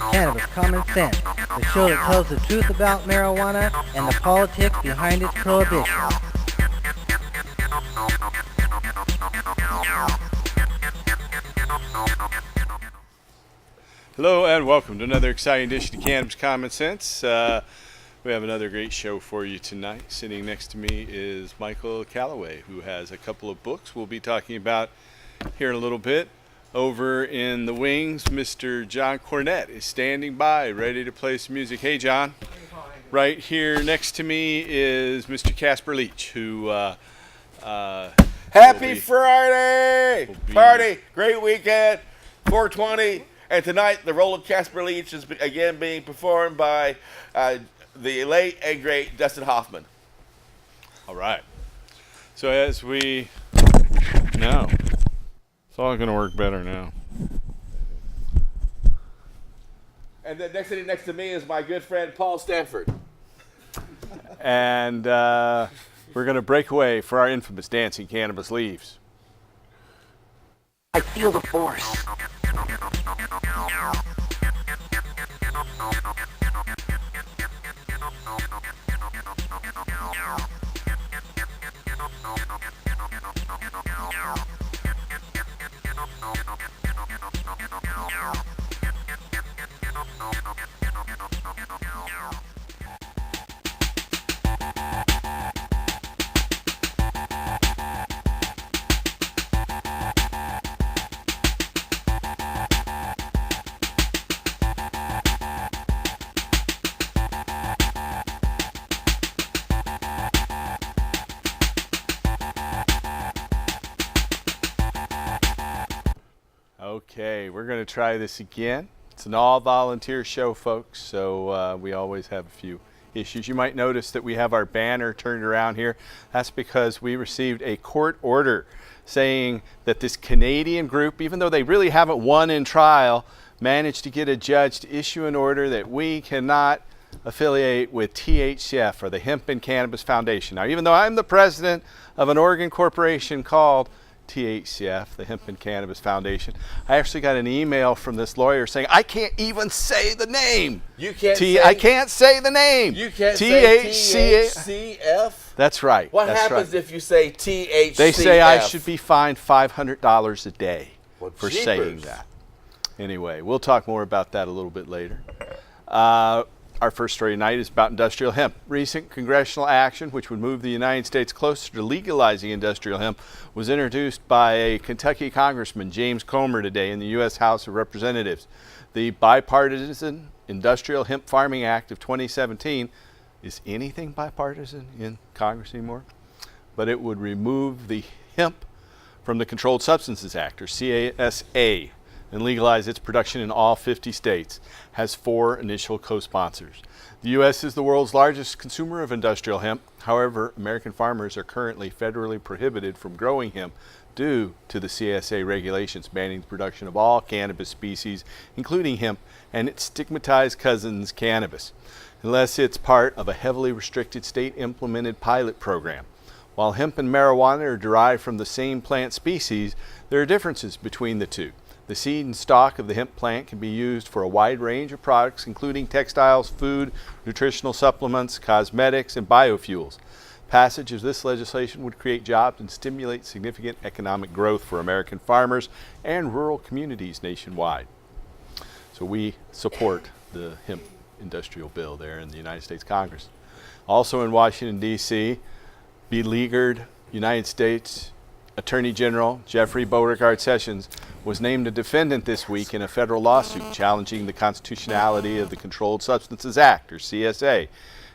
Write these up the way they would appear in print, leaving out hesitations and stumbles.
Cannabis Common Sense, the show that tells the truth about marijuana and the politics behind its prohibition. Hello and welcome to another exciting edition of Cannabis Common Sense. We have another great show for you tonight. Sitting next to me is Michael Calloway, who has a couple of books we'll be talking about here in a little bit. Over in the wings, Mr. John Cornett is standing by, ready to play some music. Hey, John. Right here next to me is Mr. Casper Leach, who Happy Friday! Party! Great weekend! 420. And tonight, the role of Casper Leach is again being performed by the late and great Dustin Hoffman. All right. So as we know, it's all going to work better now. And then sitting next to me is my good friend Paul Stanford. And we're going to break away for our infamous Dancing Cannabis Leaves. I feel the force. Okay, we're going to try this again. It's an all-volunteer show, folks, so we always have a few issues. You might notice that we have our banner turned around here. That's because we received a court order saying that this Canadian group, even though they really haven't won in trial, managed to get a judge to issue an order that we cannot affiliate with THCF, or the Hemp and Cannabis Foundation. Now, even though I'm the president of an Oregon corporation called THCF, the Hemp and Cannabis Foundation, I actually got an email from this lawyer saying I can't even say the name. You can't I can't say the name. You can't say THCF? That's right. What happens if you say THCF? They say I should be fined $500 a day for jeepers. saying that. Anyway, we'll talk more about that a little bit later. Our first story tonight is about industrial hemp. Recent congressional action, which would move the United States closer to legalizing industrial hemp, was introduced by a Kentucky Congressman, James Comer, today in the U.S. House of Representatives. The bipartisan Industrial Hemp Farming Act of 2017 is anything bipartisan in Congress anymore? But it would remove the hemp from the Controlled Substances Act, or CSA, and legalize its production in all 50 states, has 4 initial co-sponsors. The U.S. is the world's largest consumer of industrial hemp. However, American farmers are currently federally prohibited from growing hemp due to the CSA regulations banning the production of all cannabis species, including hemp and its stigmatized cousins, cannabis, unless it's part of a heavily restricted state-implemented pilot program. While hemp and marijuana are derived from the same plant species, there are differences between the two. The seed and stalk of the hemp plant can be used for a wide range of products, including textiles, food, nutritional supplements, cosmetics, and biofuels. Passage of this legislation would create jobs and stimulate significant economic growth for American farmers and rural communities nationwide. So we support the hemp industrial bill there in the United States Congress. Also in Washington, D.C., beleaguered United States Attorney General Jeffrey Beauregard Sessions was named a defendant this week in a federal lawsuit challenging the constitutionality of the Controlled Substances Act, or CSA.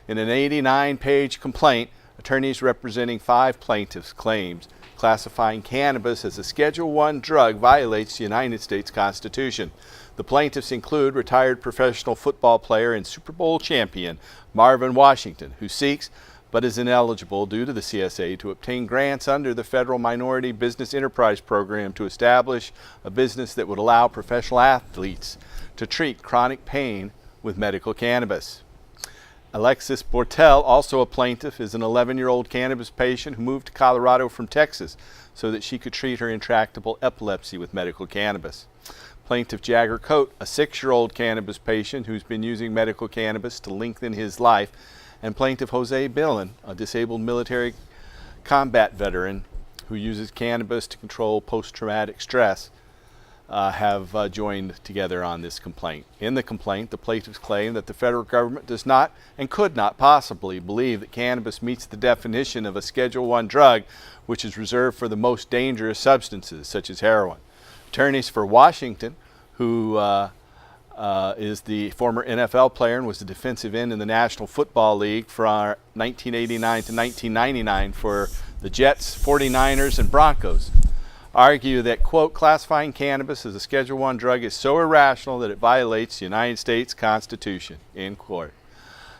In an 89-page complaint, attorneys representing 5 plaintiffs claims classifying cannabis as a Schedule I drug violates the United States Constitution. The plaintiffs include retired professional football player and Super Bowl champion Marvin Washington, who seeks but is ineligible due to the CSA to obtain grants under the Federal Minority Business Enterprise Program to establish a business that would allow professional athletes to treat chronic pain with medical cannabis. Alexis Bortel, also a plaintiff, is an 11-year-old cannabis patient who moved to Colorado from Texas so that she could treat her intractable epilepsy with medical cannabis. Plaintiff Jagger Coate, a 6-year-old cannabis patient who's been using medical cannabis to lengthen his life, and Plaintiff Jose Billen, a disabled military combat veteran who uses cannabis to control post-traumatic stress, have joined together on this complaint. In the complaint, the plaintiffs claim that the federal government does not and could not possibly believe that cannabis meets the definition of a Schedule I drug, which is reserved for the most dangerous substances, such as heroin. Attorneys for Washington, who is the former NFL player and was the defensive end in the National Football League from 1989 to 1999 for the Jets, 49ers, and Broncos, argue that, quote, classifying cannabis as a Schedule I drug is so irrational that it violates the United States Constitution, end quote.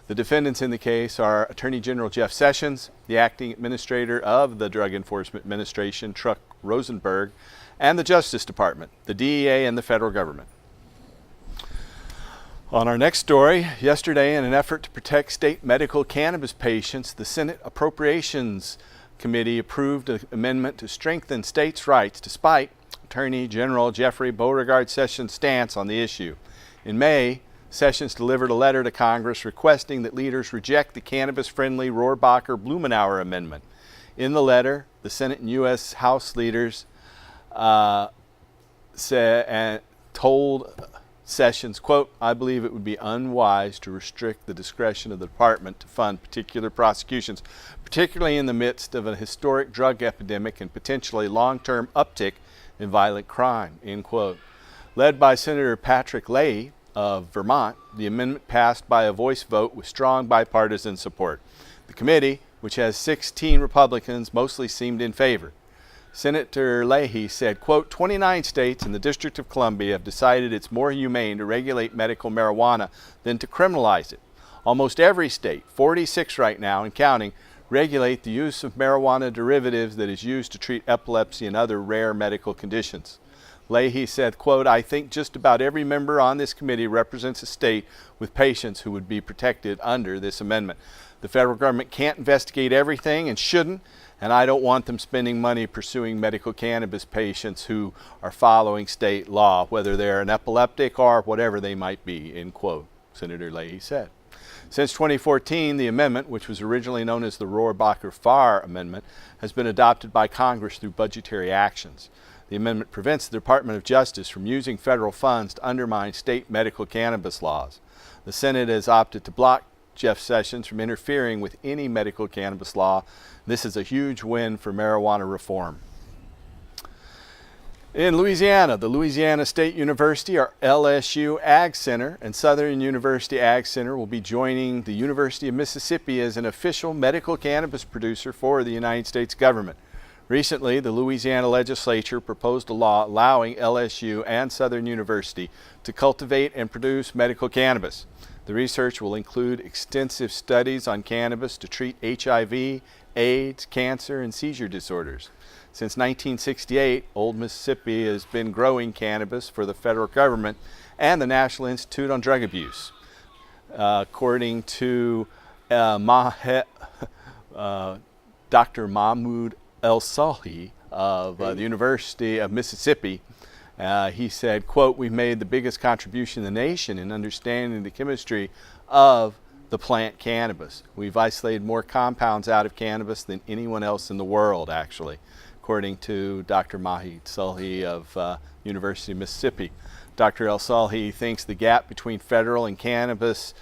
The defendants in the case are Attorney General Jeff Sessions, the acting administrator of the Drug Enforcement Administration, Chuck Rosenberg, and the Justice Department, the DEA, and the federal government. On our next story, yesterday, in an effort to protect state medical cannabis patients, the Senate Appropriations Committee approved an amendment to strengthen states' rights despite Attorney General Jeffrey Beauregard Sessions' stance on the issue. In May, Sessions delivered a letter to Congress requesting that leaders reject the cannabis-friendly Rohrabacher-Blumenauer amendment. In the letter, the Senate and U.S. House leaders told Sessions, quote, I believe it would be unwise to restrict the discretion of the department to fund particular prosecutions, particularly in the midst of a historic drug epidemic and potentially long-term uptick in violent crime, end quote. Led by Senator Patrick Leahy of Vermont, the amendment passed by a voice vote with strong bipartisan support. The committee, which has 16 Republicans, mostly seemed in favor. Senator Leahy said, quote, 29 states and the District of Columbia have decided it's more humane to regulate medical marijuana than to criminalize it. Almost every state, 46 right now and counting, regulate the use of marijuana derivatives that is used to treat epilepsy and other rare medical conditions. Leahy said, quote, I think just about every member on this committee represents a state with patients who would be protected under this amendment. The federal government can't investigate everything and shouldn't, and I don't want them spending money pursuing medical cannabis patients who are following state law, whether they're an epileptic or whatever they might be, end quote, Senator Leahy said. Since 2014, the amendment, which was originally known as the Rohrabacher-Farr Amendment, has been adopted by Congress through budgetary actions. The amendment prevents the Department of Justice from using federal funds to undermine state medical cannabis laws. The Senate has opted to block Jeff Sessions from interfering with any medical cannabis law. This is a huge win for marijuana reform. In Louisiana, the Louisiana State University, or LSU Ag Center, and Southern University Ag Center will be joining the University of Mississippi as an official medical cannabis producer for the United States government. Recently, the Louisiana legislature proposed a law allowing LSU and Southern University to cultivate and produce medical cannabis. The research will include extensive studies on cannabis to treat HIV, AIDS, cancer, and seizure disorders. Since 1968, Old Mississippi has been growing cannabis for the federal government and the National Institute on Drug Abuse. According to Dr. Mahmoud El-Salhi of the University of Mississippi, he said, quote, we've made the biggest contribution in the nation in understanding the chemistry of the plant cannabis. We've isolated more compounds out of cannabis than anyone else in the world, actually, according to Dr. Mahmoud El-Salhi of University of Mississippi. Dr. El-Salhi thinks the gap between federal and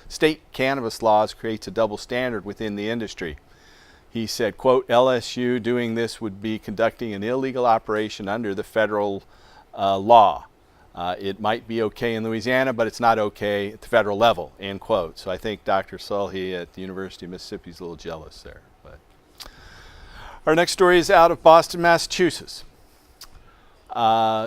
state cannabis laws creates a double standard within the industry. He said, quote, LSU doing this would be conducting an illegal operation under the federal law. It might be okay in Louisiana, but it's not okay at the federal level, end quote. So I think Dr. Sully at the University of Mississippi is a little jealous there. But our next story is out of Boston, Massachusetts.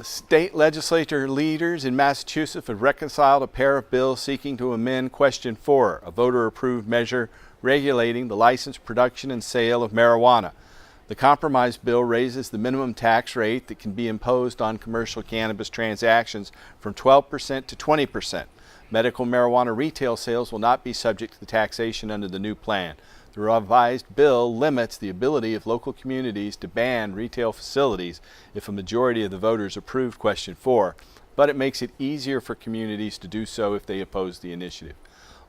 State legislature leaders in Massachusetts have reconciled a pair of bills seeking to amend Question 4, a voter-approved measure regulating the license, production, and sale of marijuana. The compromise bill raises the minimum tax rate that can be imposed on commercial cannabis transactions from 12% to 20%. Medical marijuana retail sales will not be subject to the taxation under the new plan. The revised bill limits the ability of local communities to ban retail facilities if a majority of the voters approve Question 4. but it makes it easier for communities to do so if they oppose the initiative.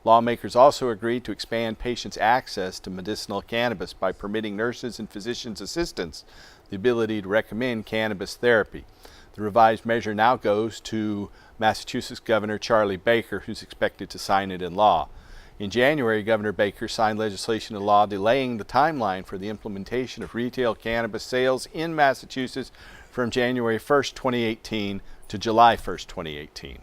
Lawmakers also agreed to expand patients' access to medicinal cannabis by permitting nurses and physicians' assistants the ability to recommend cannabis therapy. The revised measure now goes to Massachusetts Governor Charlie Baker, who's expected to sign it in law. In January, Governor Baker signed legislation into law delaying the timeline for the implementation of retail cannabis sales in Massachusetts from January 1st, 2018 to July 1st, 2018.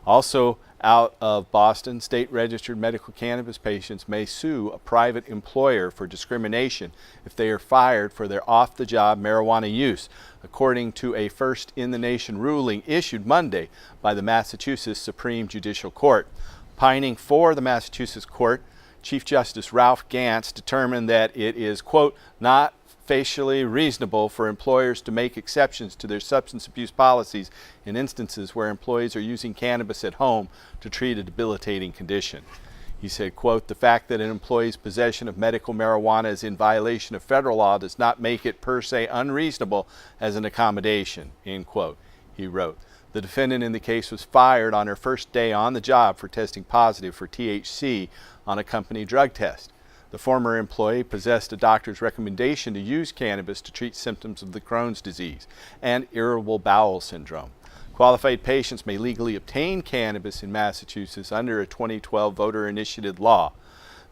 Also out of Boston, state-registered medical cannabis patients may sue a private employer for discrimination if they are fired for their off-the-job marijuana use, according to a first-in-the-nation ruling issued Monday by the Massachusetts Supreme Judicial Court. Opining for the Massachusetts court, Chief Justice Ralph Gantz determined that it is, quote, not facially reasonable for employers to make exceptions to their substance abuse policies in instances where employees are using cannabis at home to treat a debilitating condition. He said, quote, the fact that an employee's possession of medical marijuana is in violation of federal law does not make it per se unreasonable as an accommodation, end quote, he wrote. The defendant in the case was fired on her first day on the job for testing positive for THC on a company drug test. The former employee possessed a doctor's recommendation to use cannabis to treat symptoms of the Crohn's disease and irritable bowel syndrome. Qualified patients may legally obtain cannabis in Massachusetts under a 2012 voter initiative law.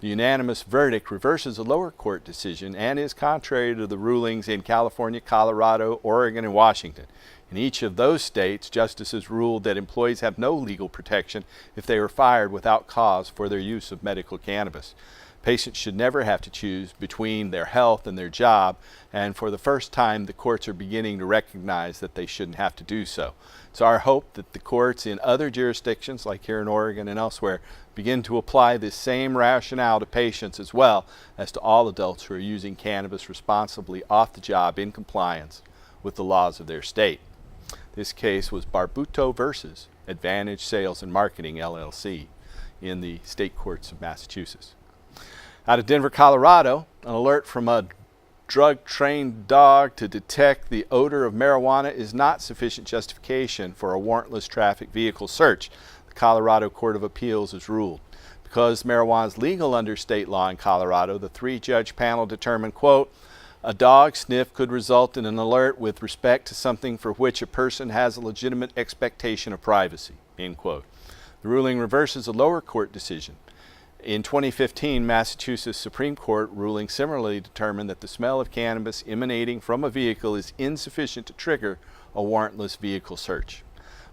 The unanimous verdict reverses a lower court decision and is contrary to the rulings in California, Colorado, Oregon, and Washington. In each of those states, justices ruled that employees have no legal protection if they are fired without cause for their use of medical cannabis. Patients should never have to choose between their health and their job, and for the first time, the courts are beginning to recognize that they shouldn't have to do so. It's our hope that the courts in other jurisdictions, like here in Oregon and elsewhere, begin to apply this same rationale to patients as well as to all adults who are using cannabis responsibly off the job in compliance with the laws of their state. This case was Barbuto versus Advantage Sales and Marketing, LLC, in the state courts of Massachusetts. Out of Denver, Colorado, an alert from a drug-trained dog to detect the odor of marijuana is not sufficient justification for a warrantless traffic vehicle search, the Colorado Court of Appeals has ruled. Because marijuana is legal under state law in Colorado, the three-judge panel determined, quote, a dog sniff could result in an alert with respect to something for which a person has a legitimate expectation of privacy, end quote. The ruling reverses a lower court decision. In 2015, Massachusetts Supreme Court ruling similarly determined that the smell of cannabis emanating from a vehicle is insufficient to trigger a warrantless vehicle search.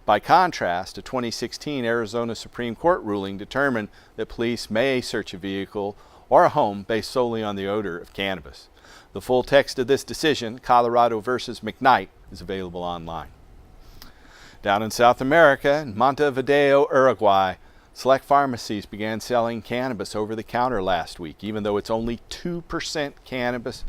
By contrast, a 2016 Arizona Supreme Court ruling determined that police may search a vehicle or a home based solely on the odor of cannabis. The full text of this decision, Colorado versus McKnight, is available online. Down in South America, in Montevideo, Uruguay, select pharmacies began selling cannabis over the counter last week, even though it's only 2% cannabis,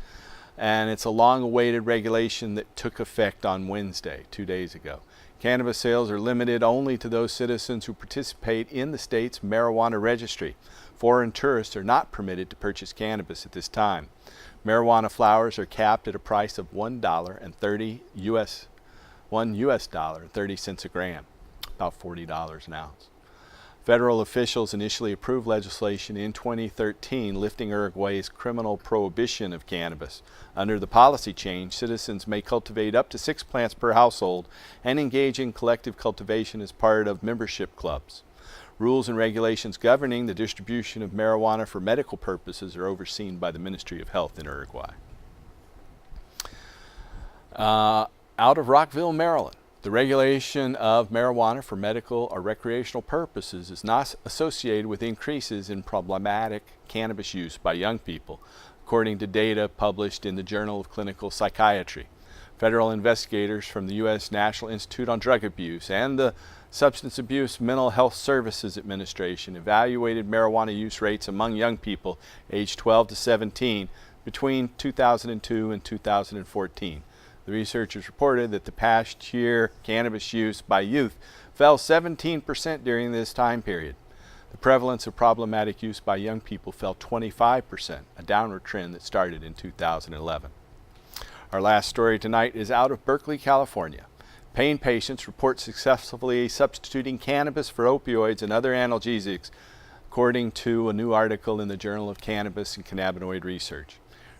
and it's a long-awaited regulation that took effect on Wednesday, 2 days ago. Cannabis sales are limited only to those citizens who participate in the state's marijuana registry. Foreign tourists are not permitted to purchase cannabis at this time. Marijuana flowers are capped at a price of $1.30 a gram, about $40 an ounce. Federal officials initially approved legislation in 2013 lifting Uruguay's criminal prohibition of cannabis. Under the policy change, citizens may cultivate up to 6 plants per household and engage in collective cultivation as part of membership clubs. Rules and regulations governing the distribution of marijuana for medical purposes are overseen by the Ministry of Health in Uruguay. Out of Rockville, Maryland, the regulation of marijuana for medical or recreational purposes is not associated with increases in problematic cannabis use by young people, according to data published in the Journal of Clinical Psychiatry. Federal investigators from the U.S. National Institute on Drug Abuse and the Substance Abuse Mental Health Services Administration evaluated marijuana use rates among young people aged 12 to 17 between 2002 and 2014. The researchers reported that the past year cannabis use by youth fell 17% during this time period. The prevalence of problematic use by young people fell 25%, a downward trend that started in 2011. Our last story tonight is out of Berkeley, California. Pain patients report successfully substituting cannabis for opioids and other analgesics, according to a new article in the Journal of Cannabis and Cannabinoid Research.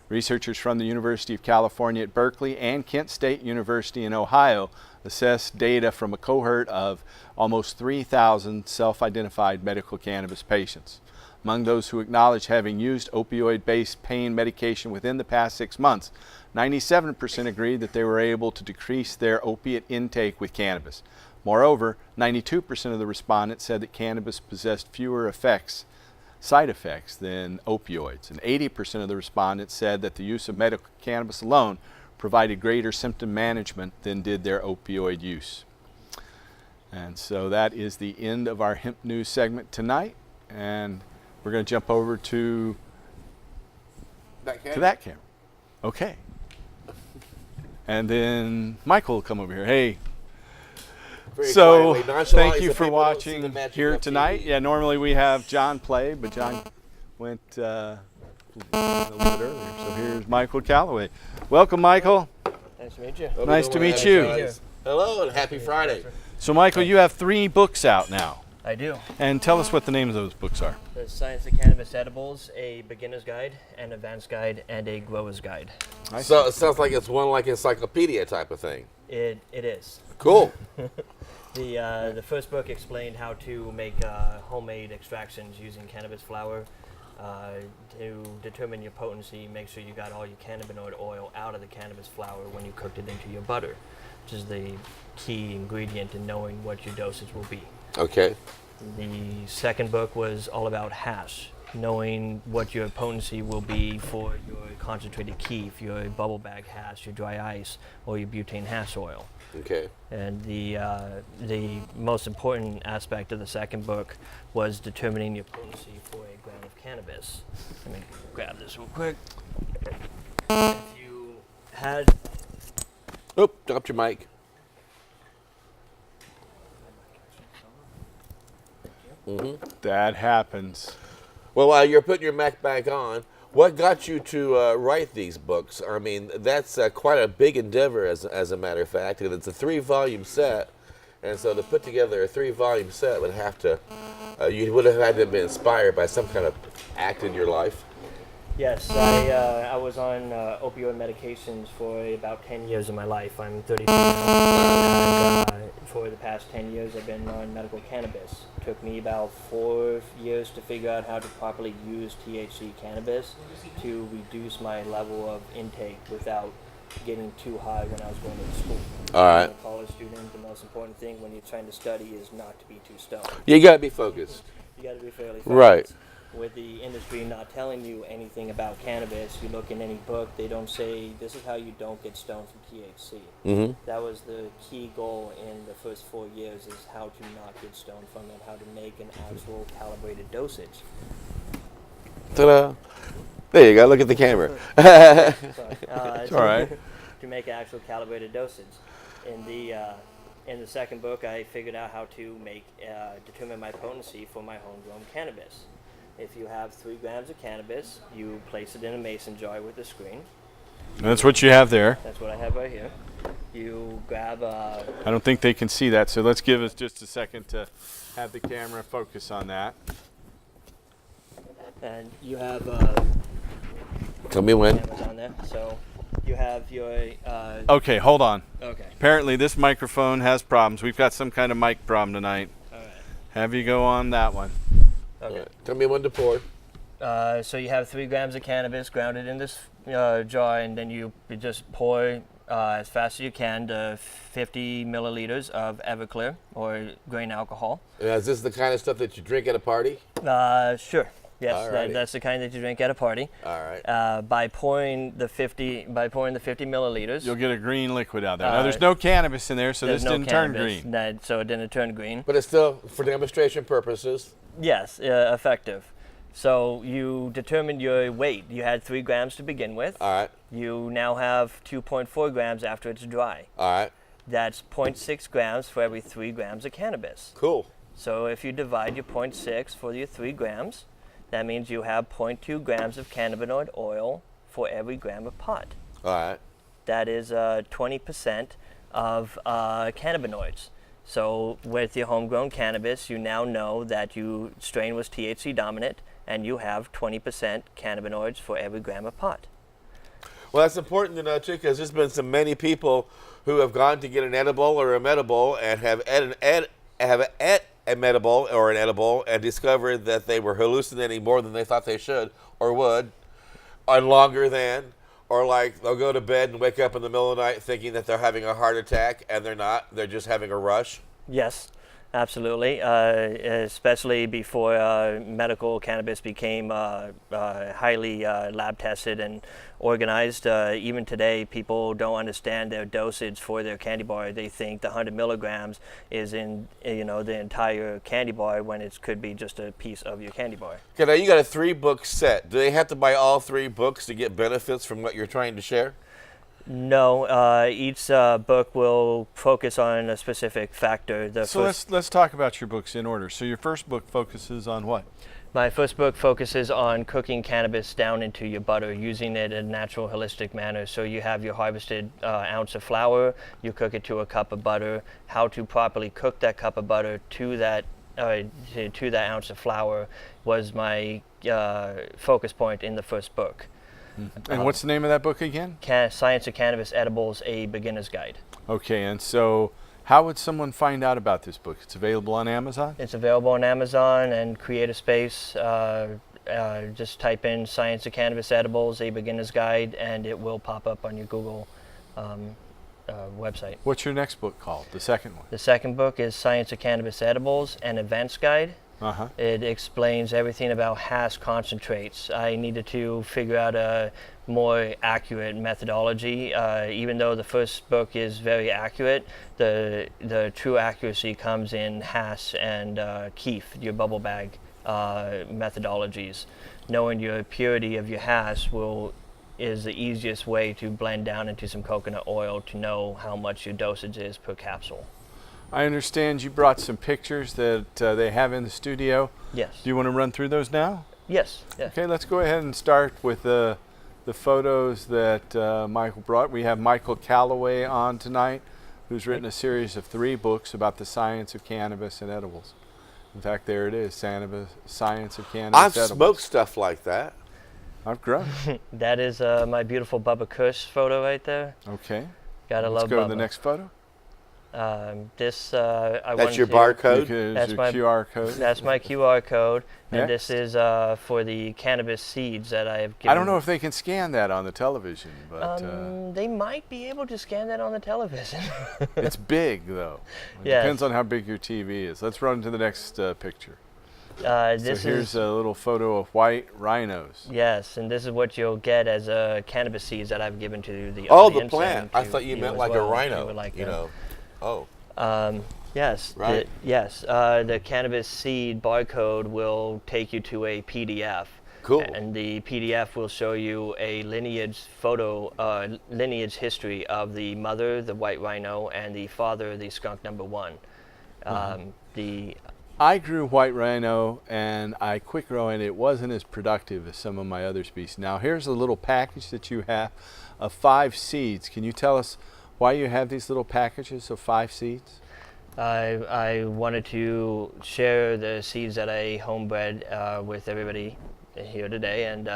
Researchers from the University of California at Berkeley and Kent State University in Ohio assessed data from a cohort of almost 3,000 self-identified medical cannabis patients. Among those who acknowledged having used opioid-based pain medication within the past 6 months, 97% agreed that they were able to decrease their opiate intake with cannabis. Moreover, 92% of the respondents said that cannabis possessed fewer side effects than opioids, and 80% of the respondents said that the use of medical cannabis alone provided greater symptom management than did their opioid use. And so that is the end of our hemp news segment tonight, and we're going to jump over to that camera. Okay. And then Michael will come over here. Hey. So thank you for watching here tonight. Yeah, normally we have John play, but John went a little bit earlier. So here's Michael Calloway. Welcome, Michael. Nice to meet you. Nice to meet you. Hello and happy Friday. So Michael, you have 3 books out now. I do. And tell us what the names of those books are. The Science of Cannabis Edibles, a beginner's guide, an advanced guide, and a grower's guide. So it sounds like it's one like encyclopedia type of thing. It is. Cool. The first book explained how to make homemade extractions using cannabis flower to determine your potency. Make sure you got all your cannabinoid oil out of the cannabis flower when you cooked it into your butter, which is the key ingredient in knowing what your dosage will be. Okay. The second book was all about hash, knowing what your potency will be for your concentrated keef, your bubble bag hash, your dry ice, or your butane hash oil. Okay. And the most important aspect of the second book was determining your potency for a gram of cannabis. Let me grab this real quick. If you had... Oop, dropped your mic. Mm-hmm. That happens. Well, while you're putting your Mac back on, what got you to write these books? I mean, that's quite a big endeavor, as a matter of fact, and it's a 3-volume set. And so to put together a 3-volume set would have to, you would have had to have been inspired by some kind of act in your life. Yes, I was on opioid medications for about 10 years of my life. I'm 32 now. And, for the past 10 years, I've been on medical cannabis. It took me about 4 years to figure out how to properly use THC cannabis to reduce my level of intake without getting too high when I was going to school. All right. As a college student, the most important thing when you're trying to study is not to be too stoned. You got to be focused. You got to be fairly focused. Right. With the industry not telling you anything about cannabis, you look in any book, they don't say, this is how you don't get stoned from THC. Mm-hmm. That was the key goal in the first 4 years, is how to not get stoned from it, how to make an actual calibrated dosage. Ta-da! There you go, look at the camera. It's all right. To make an actual calibrated dosage. In the second book, I figured out how to determine my potency for my homegrown cannabis. If you have 3 grams of cannabis, you place it in a mason jar with a screen. That's what you have there. That's what I have right here. You grab I don't think they can see that, so let's give us just a second to have the camera focus on that. and you have Tell me when. cameras on there. So you have your Okay, hold on. okay. Apparently this microphone has problems. We've got some kind of mic problem tonight. All right. Have you go on that one. Okay. Tell me when to pour. So you have 3 grams of cannabis grounded in this jar, and then you just pour as fast as you can the 50 milliliters of Everclear or grain alcohol. Is this the kind of stuff that you drink at a party? Sure. Yes, Alrighty. that's the kind that you drink at a party. All right. By pouring the 50 milliliters, You'll get a green liquid out there. Now there's no cannabis in there, so there's this no didn't turn cannabis, green. so it didn't turn green. But it's still for demonstration purposes. Yes, effective. So you determined your weight. You had 3 grams to begin with. All right. You now have 2.4 grams after it's dry. All right. That's 0.6 grams for every 3 grams of cannabis. Cool. So if you divide your 0.6 for your 3 grams, that means you have 0.2 grams of cannabinoid oil for every gram of pot. All right. That is 20% of cannabinoids. So with your homegrown cannabis, you now know that your strain was THC dominant, and you have 20% cannabinoids for every gram of pot. Well, that's important to know too, because there's been so many people who have gone to get an edible or a medible and have ate a medible or an edible and discovered that they were hallucinating more than they thought they should or would, or longer than, or like they'll go to bed and wake up in the middle of the night thinking that they're having a heart attack, and they're not. They're just having a rush. Yes, absolutely. Especially before medical cannabis became highly lab tested and organized. Even today, people don't understand their dosage for their candy bar. They think the 100 milligrams is in the entire candy bar, when it could be just a piece of your candy bar. Okay, now you got a 3-book set. Do they have to buy all 3 books to get benefits from what you're trying to share? No, each book will focus on a specific factor. So let's talk about your books in order. So your first book focuses on what? My first book focuses on cooking cannabis down into your butter, using it in a natural, holistic manner. So you have your harvested ounce of flour, you cook it to a cup of butter. How to properly cook that cup of butter to that ounce of flour was my focus point in the first book. Mm-hmm. And what's the name of that book again? Science of Cannabis Edibles, A Beginner's Guide. Okay, and so how would someone find out about this book? It's available on Amazon? It's available on Amazon and CreatorSpace. Just type in Science of Cannabis Edibles, A Beginner's Guide, and it will pop up on your Google website. What's your next book called, the second one? The second book is Science of Cannabis Edibles, an Events Guide. Uh-huh. It explains everything about hash concentrates. I needed to figure out a more accurate methodology. Even though the first book is very accurate, the true accuracy comes in hash and keef, your bubble bag methodologies. Knowing your purity of your hash is the easiest way to blend down into some coconut oil to know how much your dosage is per capsule. I understand you brought some pictures that they have in the studio. Yes. Do you want to run through those now? Yes. Yeah. Okay, let's go ahead and start with the photos that Michael brought. We have Michael Calloway on tonight, who's written a series of 3 books about the science of cannabis and edibles. In fact, there it is, Science of Cannabis I've Edibles. smoked stuff like that. I've grown. That is my beautiful Bubba Kush photo right there. Okay. Gotta Let's love go Bubba. to the next photo. That's That's your barcode? That's your my QR code. That's my QR code, and Next. this is for the cannabis seeds that I have given. I don't know if they can scan that on the television, but they might be able to scan that on the television. it's big, though. It Yes. depends on how big your TV is. Let's run to the next picture. This So here's is a little photo of white rhinos. yes, and this is what you'll get as cannabis seeds that I've given to the Oh, the audience plant. and I to thought you meant as like well, a if rhino. you would like You them. know. Oh. Yes. Right. The cannabis seed barcode will take you to a PDF. Cool. And the PDF will show you a lineage history of the mother, the white rhino, and the father, the skunk number 1. I grew white rhino, and I quit growing. It wasn't as productive as some of my other species. Now here's a little package that you have of 5 seeds. Can you tell us why you have these little packages of 5 seeds? I wanted to share the seeds that I homebred with everybody here today, and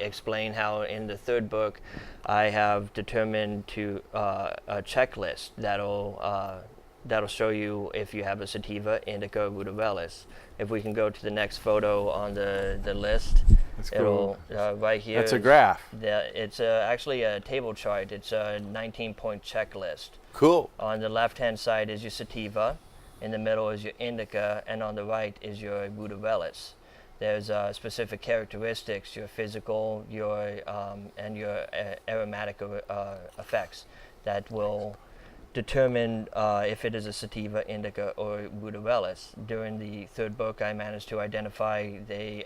explain how in the third book I have determined to a checklist that'll show you if you have a sativa, indica, rudibellus. If we can go to the next photo on the list, Let's it'll right here. That's a graph. It's actually a table chart. It's a 19-point checklist. Cool. On the left-hand side is your sativa, in the middle is your indica, and on the right is your rudibellus. There's specific characteristics, your physical, and your aromatic effects that will determine if it is a sativa, indica, or rudibellus. During the third book, I managed to identify the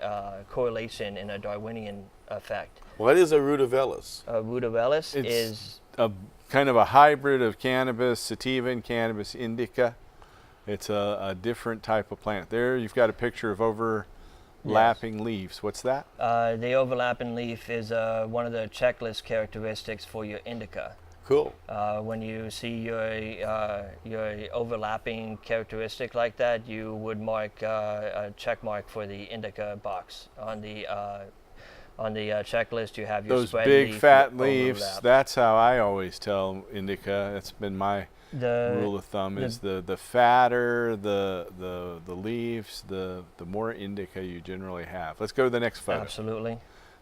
correlation in a Darwinian effect. What is a rudibellus? Rudibellus It's is a kind of a hybrid of cannabis sativa and cannabis indica. It's a different type of plant. There you've got a picture of overlapping leaves. What's that? the overlapping leaf is one of the checklist characteristics for your indica. Cool. When you see your overlapping characteristic like that, you would mark a check mark for the indica box on the checklist. You have your Those spread big leaf, fat your leaves. overlap. That's how I always tell indica. That's been my rule of thumb. Is the fatter the leaves, the more indica you generally have. Let's go to the next photo. Absolutely.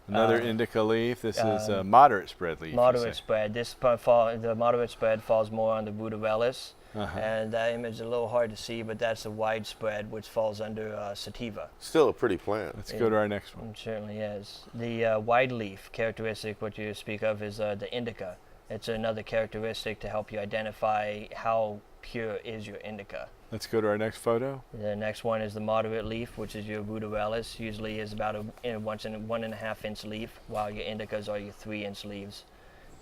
Another indica leaf. This is a moderate spread leaf. Moderate spread. The moderate spread falls more on the ruderalis, Uh-huh. and that image is a little hard to see, but that's a wide spread, which falls under sativa. Still a pretty plant. Let's go to our next one. It certainly is. The wide leaf characteristic, what you speak of, is the indica. It's another characteristic to help you identify how pure is your indica. Let's go to our next photo. The next one is the moderate leaf, which is your ruderalis. Usually is about a 1.5 inch leaf, while your indicas are your 3-inch leaves.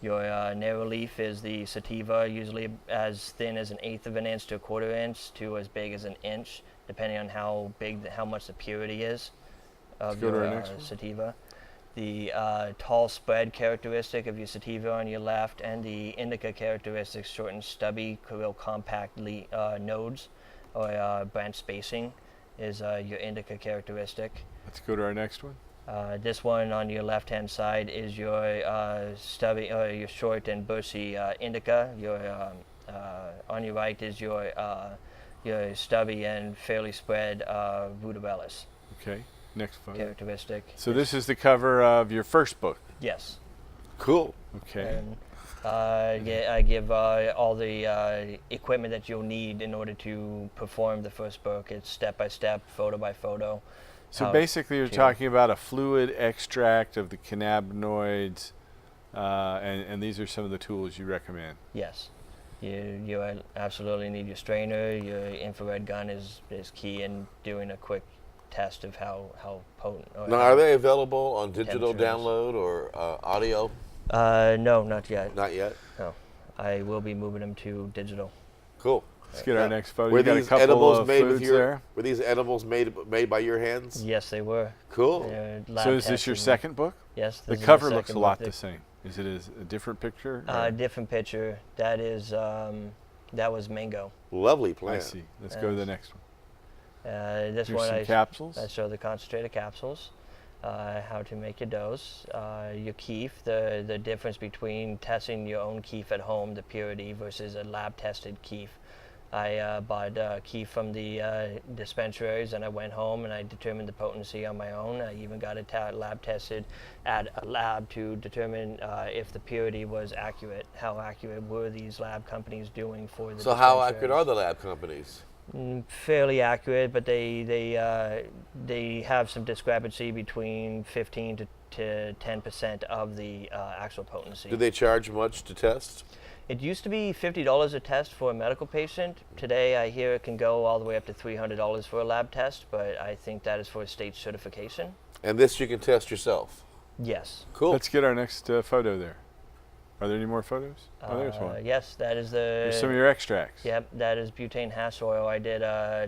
Your narrow leaf is the sativa, usually as thin as 1/8 of an inch to 1/4 inch to as big as 1 inch, depending on how much the purity is of go to our your next one. sativa. The tall spread characteristic of your sativa on your left, and the indica characteristic, short and stubby, real compact nodes or branch spacing, is your indica characteristic. Let's go to our next one. This one on your left-hand side is your stubby, your short and bushy indica. On your right is your stubby and fairly spread ruderalis Okay, next photo. characteristic. So this is the cover of your first book. Yes. Cool. Okay. And I give all the equipment that you'll need in order to perform the first book. It's step by step, photo by photo. So how basically you're to- talking about a fluid extract of the cannabinoids, and these are some of the tools you recommend. Yes. You absolutely need your strainer. Your infrared gun is key in doing a quick test of how potent. Now, are they available on digital Chemistry is. download or audio? No, not yet. Not yet. No. I will be moving them to digital. Cool. Let's get our next photo. Were You got a these couple edibles of made with foods your? there. Were these edibles made by your hands? Yes, they were. Cool. They're lab So is this your tested. second book? Yes. The this is cover the looks a second lot book. the same. Is it a different picture? or- Different picture. That is that was mango. Lovely I plant. see. Let's go to the next one. This Here's one some I capsules. show the concentrated capsules, how to make your dose, your keef, the difference between testing your own keef at home, the purity, versus a lab-tested keef. I bought keef from the dispensaries, and I went home and I determined the potency on my own. I even got it lab tested at a lab to determine if the purity was accurate. How accurate were these lab companies doing for the So how accurate dispensaries? are the lab companies? Fairly accurate, but they have some discrepancy between 15 to 10% of the actual potency. Do they charge much to test? It used to be $50 a test for a medical patient. Today, I hear it can go all the way up to $300 for a lab test, but I think that is for state certification. And this you can test yourself. Yes. Cool. Let's get our next photo there. Are there any more photos? Oh, there's one. Yes, that is the. There's some of your extracts. Yep, that is butane hash oil. I did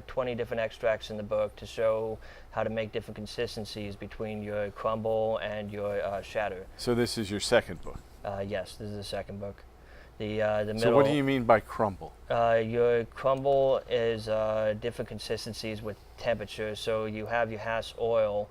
20 different extracts in the book to show how to make different consistencies between your crumble and your shatter. So this is your second book. Yes, this is the second book. The middle. So what do you mean by crumble? Your crumble is different consistencies with temperature. So you have your hash oil.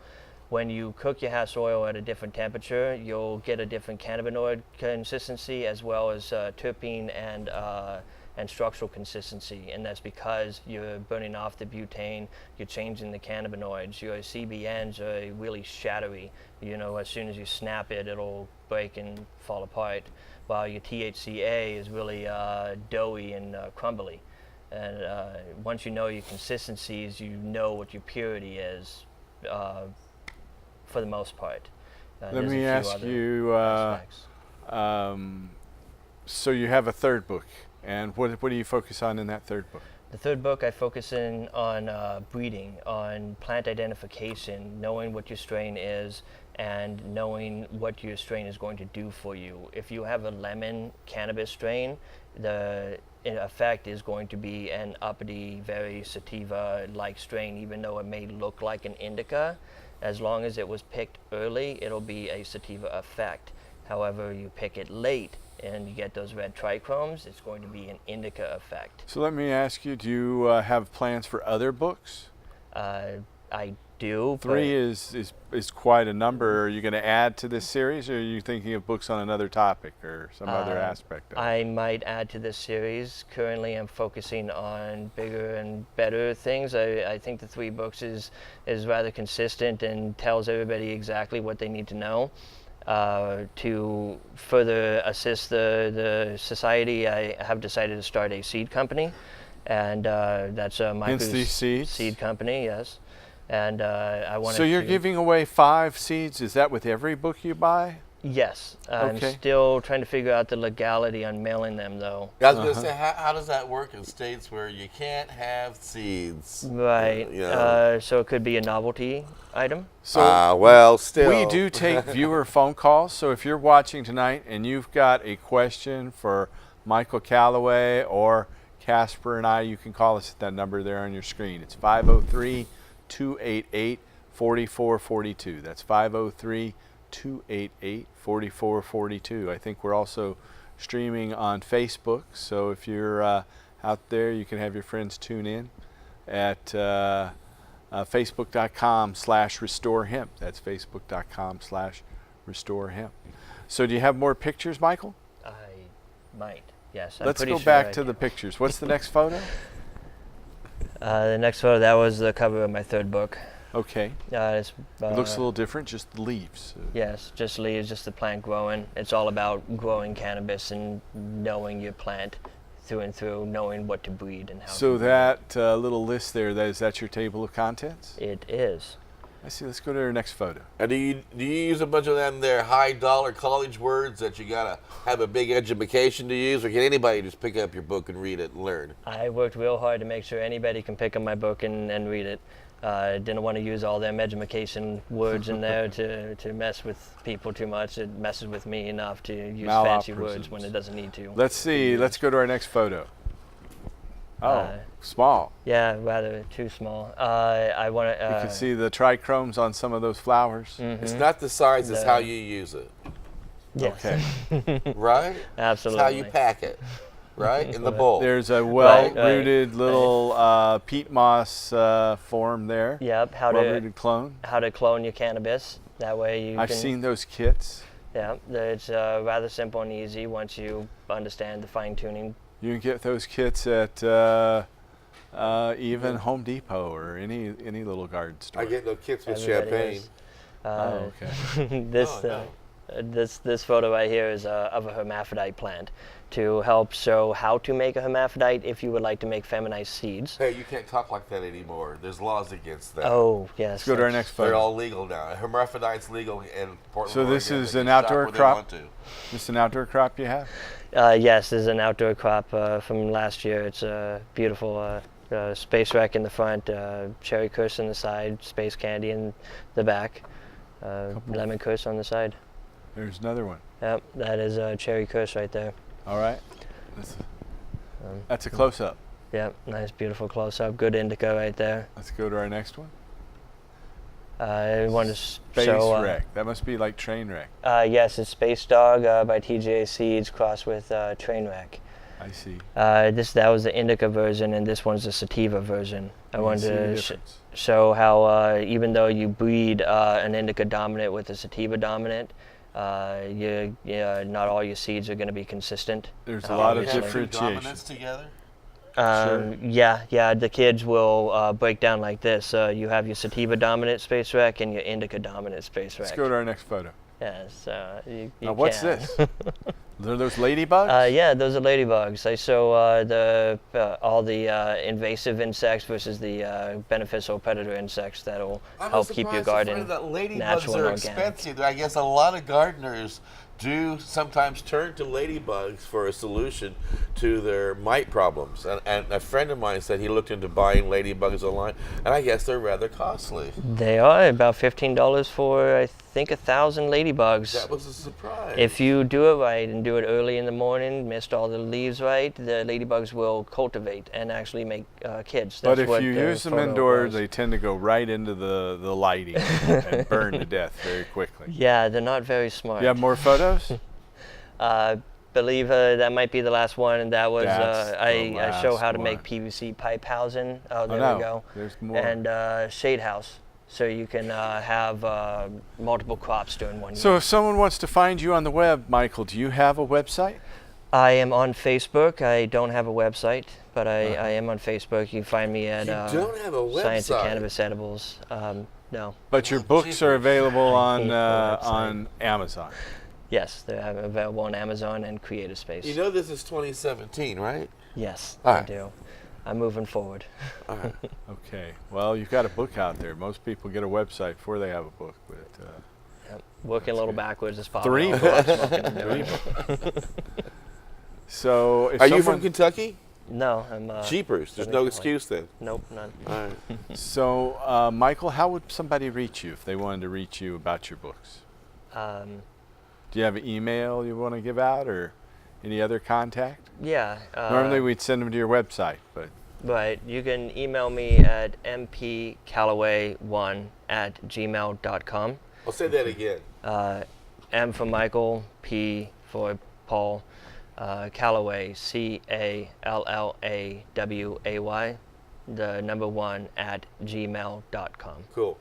When you cook your hash oil at a different temperature, you'll get a different cannabinoid consistency as well as terpene and structural consistency. And that's because you're burning off the butane, you're changing the cannabinoids. Your CBNs are really shattery. You know, as soon as you snap it, it'll break and fall apart. While your THCA is really doughy and crumbly. And once you know your consistencies, you know what your purity is. For the most part. Let There's a me few ask other you, aspects. so you have a third book, and what do you focus on in that third book? The third book, I focus in on breeding, on plant identification, knowing what your strain is, and knowing what your strain is going to do for you. If you have a lemon cannabis strain, the effect is going to be an uppity, very sativa-like strain, even though it may look like an indica. As long as it was picked early, it'll be a sativa effect. However, you pick it late, and you get those red trichromes, it's going to be an indica effect. So let me ask you, do you have plans for other books? I do. 3 is quite a number. Are you going to add to this series, or are you thinking of books on another topic or some other aspect of it? I might add to this series. Currently I'm focusing on bigger and better things. I think the 3 books is rather consistent and tells everybody exactly what they need to know. To further assist the society, I have decided to start a seed company, and that's a Hence these seeds? seed company, yes. And I wanted So you're giving away 5 seeds. Is that with every book you buy? Yes. I'm Okay. still trying to figure out the legality on mailing them, though. I was going to say, how does that work in states where you can't have seeds? Right. You know. So it could be a novelty item. So well, still. we do take viewer phone calls. So if you're watching tonight and you've got a question for Michael Calloway or Casper and I, you can call us at that number there on your screen. It's 503-288-4442. That's 503-288-4442. I think we're also streaming on Facebook. So if you're out there, you can have your friends tune in at facebook.com/restorehemp. That's facebook.com/restorehemp. So do you have more pictures, Michael? I might. Yes. I'm Let's pretty go sure back I to do. the pictures. What's the next photo? The next photo, that was the cover of my 3rd book. Okay. It's, It looks a little different, just the leaves. Yes, just leaves, just the plant growing. It's all about growing cannabis and knowing your plant through and through, knowing what to breed and how So to breed. that little list there, is that your table of contents? It is. I see. Let's go to our next photo. And do you use a bunch of them there high dollar college words that you gotta have a big education to use, or can anybody just pick up your book and read it and learn? I worked real hard to make sure anybody can pick up my book and read it. I didn't want to use all them education words in there to mess with people too much. It messes with me enough to use fancy words when it doesn't need to. Let's see. Let's go to our next photo. Oh, small. Yeah, rather too small. I want to. You can see the trichromes on some of those flowers. It's not the size, it's how you use it. Yes. Okay. Right? Absolutely. It's how you pack it. Right? In the bowl. There's a well-rooted little peat moss form there. Yep. Well-rooted clone. How to clone your cannabis. That way you I've can. seen those kits. Yeah, it's rather simple and easy once you understand the fine-tuning. You can get those kits at even Home Depot or any little garden store. I get no kits with Everybody champagne. is. Oh, okay. This photo right here is of a hermaphrodite plant to help show how to make a hermaphrodite if you would like to make feminized seeds. Hey, you can't talk like that anymore. There's laws against that. Oh, yes. Let's go to our next They're photo. all legal now. Hermaphrodite's legal in Portland. So this Oregon. is They an can shop outdoor where they crop? want to. Just an outdoor crop you have? Yes, this is an outdoor crop from last year. It's a beautiful space rack in the front, cherry kush on the side, space candy in the back, lemon kush on the side. There's another one. Yep, that is cherry kush right there. All right. That's a close-up. Yep, nice beautiful close-up. Good indica right there. Let's go to our next one. I want to Space show. Wreck. That must be like Trainwreck. Yes, it's Space Dog by TGA Seeds crossed with Trainwreck. I see. That was the indica version, and this one's the sativa version. I You wanted see the to difference. show how even though you breed an indica dominant with a sativa dominant, not all your seeds are going to be consistent. There's a lot of obviously. differentiation. Dominance together? Sure. Yeah, the kids will break down like this. You have your sativa dominant space rack and your indica dominant space rack. Let's go to our next photo. Yes, you Now, what's can. this? Are those ladybugs? Yeah, those are ladybugs. I show all the invasive insects versus the beneficial predator insects that'll help keep your garden that ladybugs natural and are organic. expensive. I guess a lot of gardeners do sometimes turn to ladybugs for a solution to their mite problems. And a friend of mine said he looked into buying ladybugs online, and I guess they're rather costly. They are about $15 for, I think, 1,000 ladybugs. That was a surprise. If you do it right and do it early in the morning, mist all the leaves right, the ladybugs will cultivate and actually make kids. But That's if what you the use them photo indoors, was. they tend to go right into the lighting and burn to death very quickly. Yeah, they're not very smart. You have more photos? believe that might be the last one, and that was That's the I show how to last make one. PVC pipe housing. Oh, there no, we go. there's more. And shade house, so you can have multiple crops during one So year. if someone wants to find you on the web, Michael, do you have a website? I am on Facebook. I don't have a website, but I am on Facebook. You can find me at You don't have a Science of website? Cannabis Edibles. No. But your books are available I hate the website. on Amazon. Yes, they're available on Amazon and Creative Space. You know this is 2017, right? Yes, All I right. do. I'm moving forward. All right. Okay. Well, you've got a book out there. Most people get a website before they have a book. But Yep. Working a little backwards as possible. 3 books. So if Are you someone, from Kentucky? No, I'm. Jeepers. There's Southern no Cali. excuse then. Nope, none. All right. So Michael, how would somebody reach you if they wanted to reach you about your books? Do you have an email you want to give out or any other contact? Yeah. Normally we'd send them to your website, but Right. You can email me at mpcallaway1@gmail.com. I'll say that again. M for Michael, P for Paul, Callaway, CALLAWAY, the number 1@gmail.com. Cool.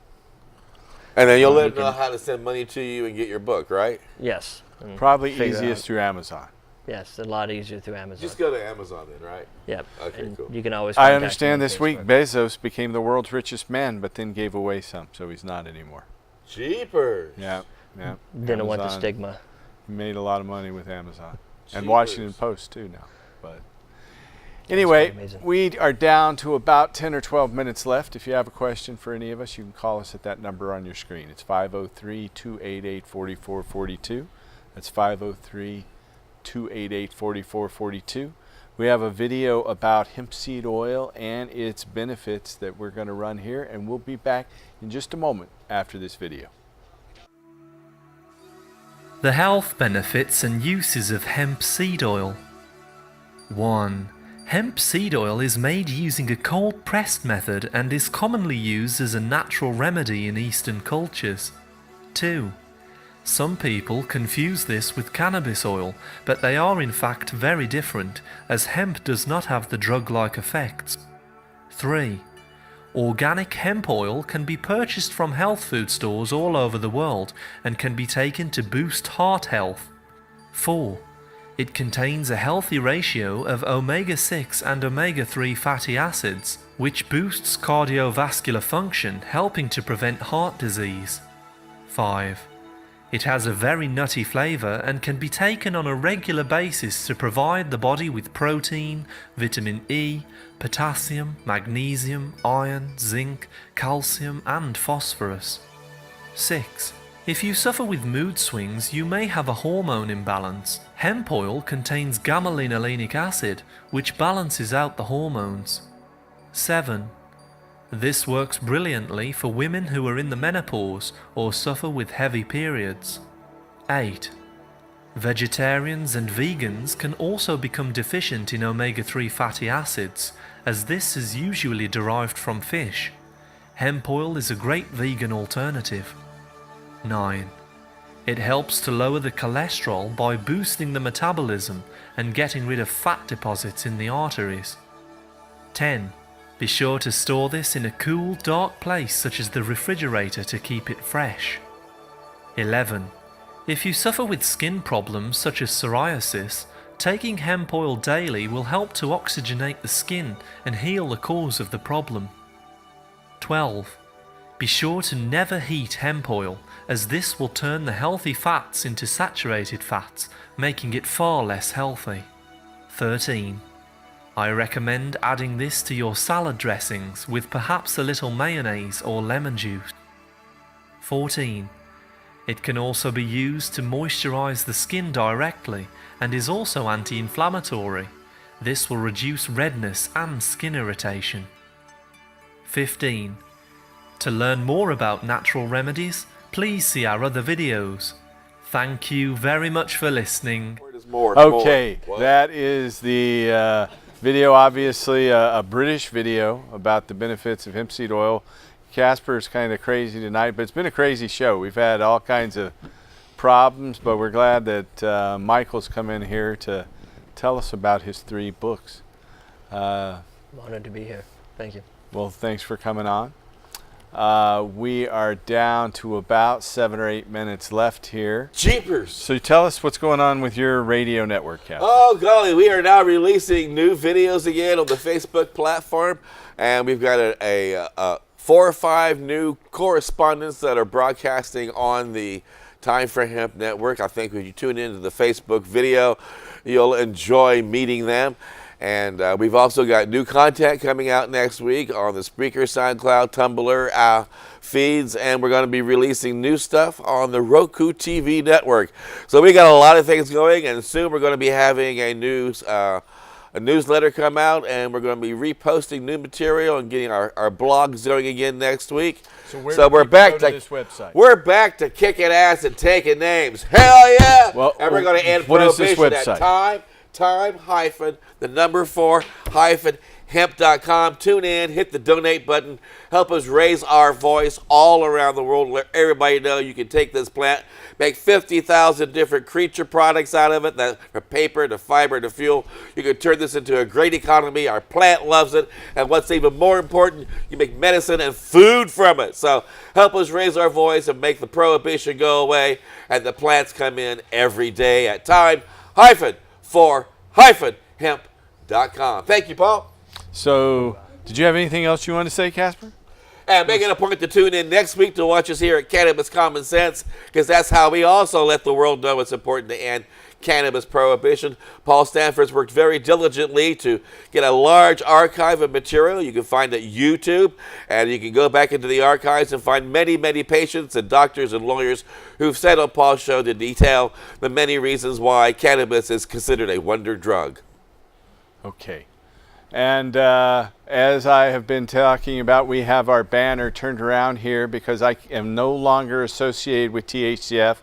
And then you'll let you them know can- how to send money to you and get your book, right? Yes. and probably figure easiest out- through Amazon. Yes, a lot easier through Amazon. Just go to Amazon then, right? Yep. Okay, and cool. You can always. I contact me understand on this week Facebook. Bezos became the world's richest man, but then gave away some, so he's not anymore. Jeepers. Yeah, yeah. Didn't want the Amazon stigma. Made a lot of money with Amazon. And Jeepers. Washington Post too now. But anyway, pretty amazing. we are down to about 10 or 12 minutes left. If you have a question for any of us, you can call us at that number on your screen. It's 503-288-4442. That's 503-288-4442. We have a video about hemp seed oil and its benefits that we're going to run here, and we'll be back in just a moment after this video. The health benefits and uses of hemp seed oil. 1. Hemp seed oil is made using a cold pressed method and is commonly used as a natural remedy in Eastern cultures. 2. Some people confuse this with cannabis oil, but they are in fact very different, as hemp does not have the drug-like effects. 3. Organic hemp oil can be purchased from health food stores all over the world and can be taken to boost heart health. 4. It contains a healthy ratio of omega-6 and omega-3 fatty acids, which boosts cardiovascular function, helping to prevent heart disease. 5. It has a very nutty flavour and can be taken on a regular basis to provide the body with protein, vitamin E, potassium, magnesium, iron, zinc, calcium and phosphorus. 6. If you suffer with mood swings, you may have a hormone imbalance. Hemp oil contains gamma-linoleic acid, which balances out the hormones. 7. This works brilliantly for women who are in the menopause or suffer with heavy periods. 8. Vegetarians and vegans can also become deficient in omega-3 fatty acids, as this is usually derived from fish. Hemp oil is a great vegan alternative. 9. It helps to lower the cholesterol by boosting the metabolism and getting rid of fat deposits in the arteries. 10. Be sure to store this in a cool, dark place such as the refrigerator to keep it fresh. 11. If you suffer with skin problems such as psoriasis, taking hemp oil daily will help to oxygenate the skin and heal the cause of the problem. 12. Be sure to never heat hemp oil, as this will turn the healthy fats into saturated fats, making it far less healthy. 13. I recommend adding this to your salad dressings with perhaps a little mayonnaise or lemon juice. 14. It can also be used to moisturize the skin directly and is also anti-inflammatory. This will reduce redness and skin irritation. 15. To learn more about natural remedies, please see our other videos. Thank you very much for listening. There's more. Okay, More. What? that is the video, obviously a British video about the benefits of hemp seed oil. Casper's kind of crazy tonight, but it's been a crazy show. We've had all kinds of problems, but we're glad that Michael's come in here to tell us about his 3 books. I'm honored to be here. Thank you. Well, thanks for coming on. We are down to about 7 or 8 minutes left here. Jeepers! So tell us what's going on with your radio network, Captain. Oh, golly, we are now releasing new videos again on the Facebook platform, and we've got a 4 or 5 new correspondents that are broadcasting on the Time for Hemp network. I think when you tune into the Facebook video, you'll enjoy meeting them. And we've also got new content coming out next week on the Spreaker, SoundCloud, Tumblr feeds, and we're going to be releasing new stuff on the Roku TV network. So we got a lot of things going, and soon we're going to be having a newsletter come out, and we're going to be reposting new material and getting our blogs going again next week. So we're back to this website. We're back to kicking ass and taking names. Hell yeah! Well, and we're going to end what is this prohibition website? at time-4-hemp.com. Tune in, hit the donate button, help us raise our voice all around the world. Let everybody know you can take this plant, make 50,000 different creature products out of it, from paper to fiber to fuel. You can turn this into a great economy. Our plant loves it, and what's even more important, you make medicine and food from it. So help us raise our voice and make the prohibition go away, and the plants come in every day at time-4-hemp.com. Thank you, Paul. So, did you have anything else you want to say, Casper? And make it a point to tune in next week to watch us here at Cannabis Common Sense, because that's how we also let the world know it's important to end cannabis prohibition. Paul Stanford's worked very diligently to get a large archive of material you can find at YouTube, and you can go back into the archives and find many, many patients and doctors and lawyers who've said on Paul's show to detail the many reasons why cannabis is considered a wonder drug. Okay. And as I have been talking about, we have our banner turned around here because I am no longer associated with THCF.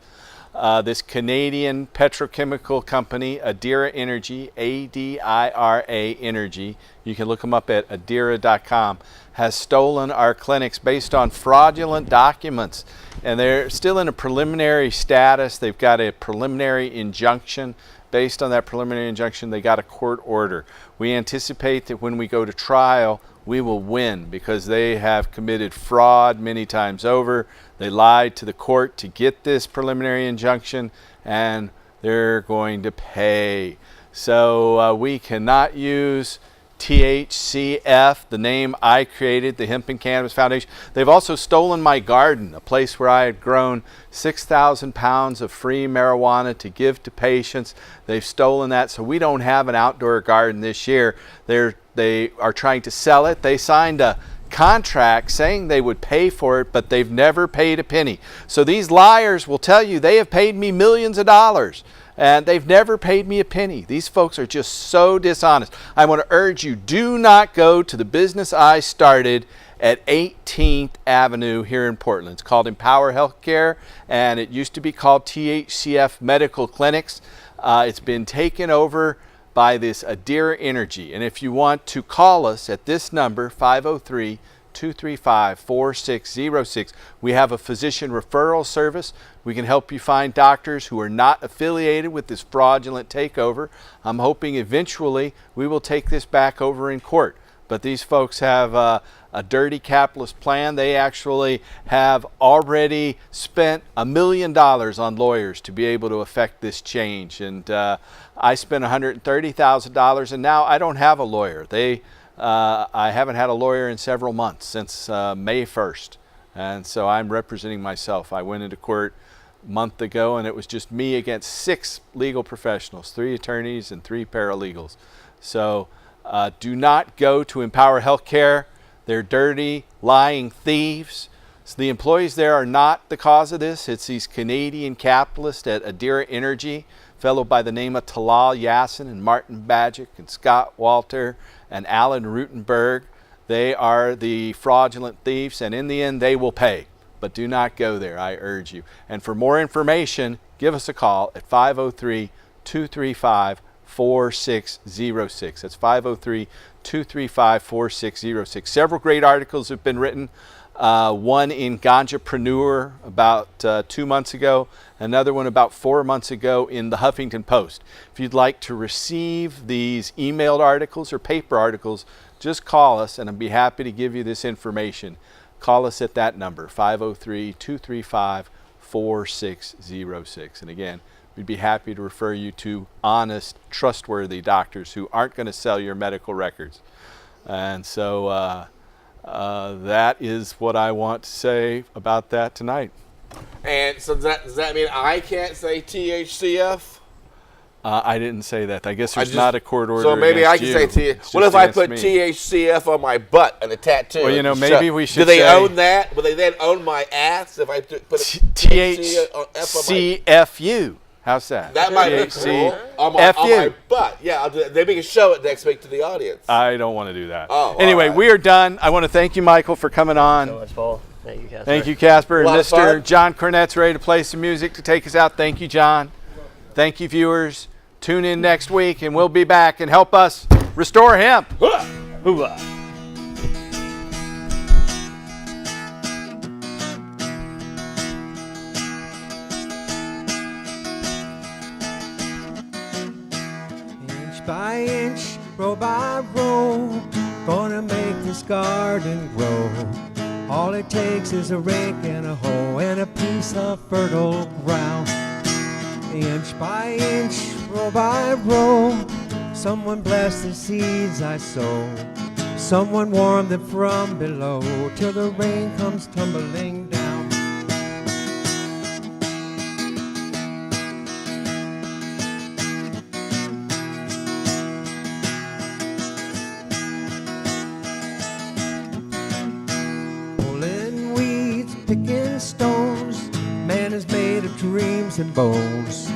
This Canadian petrochemical company, Adira Energy, A-D-I-R-A Energy, you can look them up at adira.com, has stolen our clinics based on fraudulent documents. And they're still in a preliminary status. They've got a preliminary injunction. Based on that preliminary injunction, they got a court order. We anticipate that when we go to trial, we will win because they have committed fraud many times over. They lied to the court to get this preliminary injunction, and they're going to pay. So we cannot use THCF, the name I created, the Hemp and Cannabis Foundation. They've also stolen my garden, a place where I had grown 6,000 pounds of free marijuana to give to patients. They've stolen that, so we don't have an outdoor garden this year. They are trying to sell it. They signed a contract saying they would pay for it, but they've never paid a penny. So these liars will tell you they have paid me millions of dollars, and they've never paid me a penny. These folks are just so dishonest. I want to urge you, do not go to the business I started at 18th Avenue here in Portland. It's called Empower Healthcare, and it used to be called THCF Medical Clinics. It's been taken over by this Adira Energy. And if you want to call us at this number, 503-235-4606, we have a physician referral service. We can help you find doctors who are not affiliated with this fraudulent takeover. I'm hoping eventually we will take this back over in court. But these folks have a dirty capitalist plan. They actually have already spent $1 million on lawyers to be able to effect this change. And I spent $130,000, and now I don't have a lawyer. I haven't had a lawyer in several months, since May 1st. And so I'm representing myself. I went into court a month ago, and it was just me against 6 legal professionals, 3 attorneys and 3 paralegals. So do not go to Empower Healthcare. They're dirty, lying thieves. So the employees there are not the cause of this. It's these Canadian capitalists at Adira Energy, a fellow by the name of Talal Yassin and Martin Bajic and Scott Walter and Alan Rutenberg. They are the fraudulent thieves, and in the end, they will pay. But do not go there, I urge you. And for more information, give us a call at 503-235-4606. That's 503-235-4606. Several great articles have been written one in Ganjapreneur about 2 months ago, another one about 4 months ago in the Huffington Post. If you'd like to receive these emailed articles or paper articles, just call us and I'd be happy to give you this information. Call us at that number, 503-235-4606. And again, we'd be happy to refer you to honest, trustworthy doctors who aren't going to sell your medical records. And so that is what I want to say about that tonight. And so does that mean I can't say THCF? I didn't say that. I guess there's not a court order. So maybe I can against say you. THCF. What if I put THCF on my butt and a tattoo? Well, you know, maybe we should Do they say own that? Will they then own my ass if I put THCF on my THCFU. How's that? That might be cool. On my butt. Yeah, I'll do that. Maybe we can show it next week to the audience. I don't want to do that. Oh, anyway, right. We are done. I want to thank you, Michael, for coming on. So much, Paul. Thank you, Casper. Thank you, Casper. And A lot of Mr. fun. John Cornett's ready to play some music to take us out. Thank you, John. Thank you, viewers. Tune in next week, and we'll be back and help us restore hemp. Hoorah. Inch by inch, row by row, gonna make this garden grow. All it takes is a rake and a hoe and a piece of fertile ground. Inch by inch, row by row, someone bless the seeds I sow. Someone warm them from below till the rain comes tumbling down. Pulling weeds, picking stones, man is made of dreams and bones.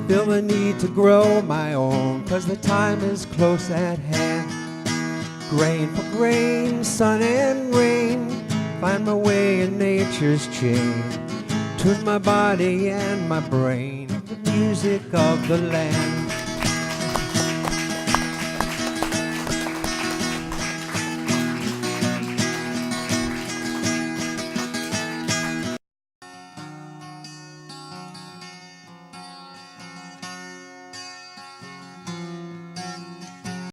Feel the need to grow my own, 'cause the time is close at hand. Grain for grain, sun and rain, find my way in nature's chain. Tune my body and my brain, the music of the land.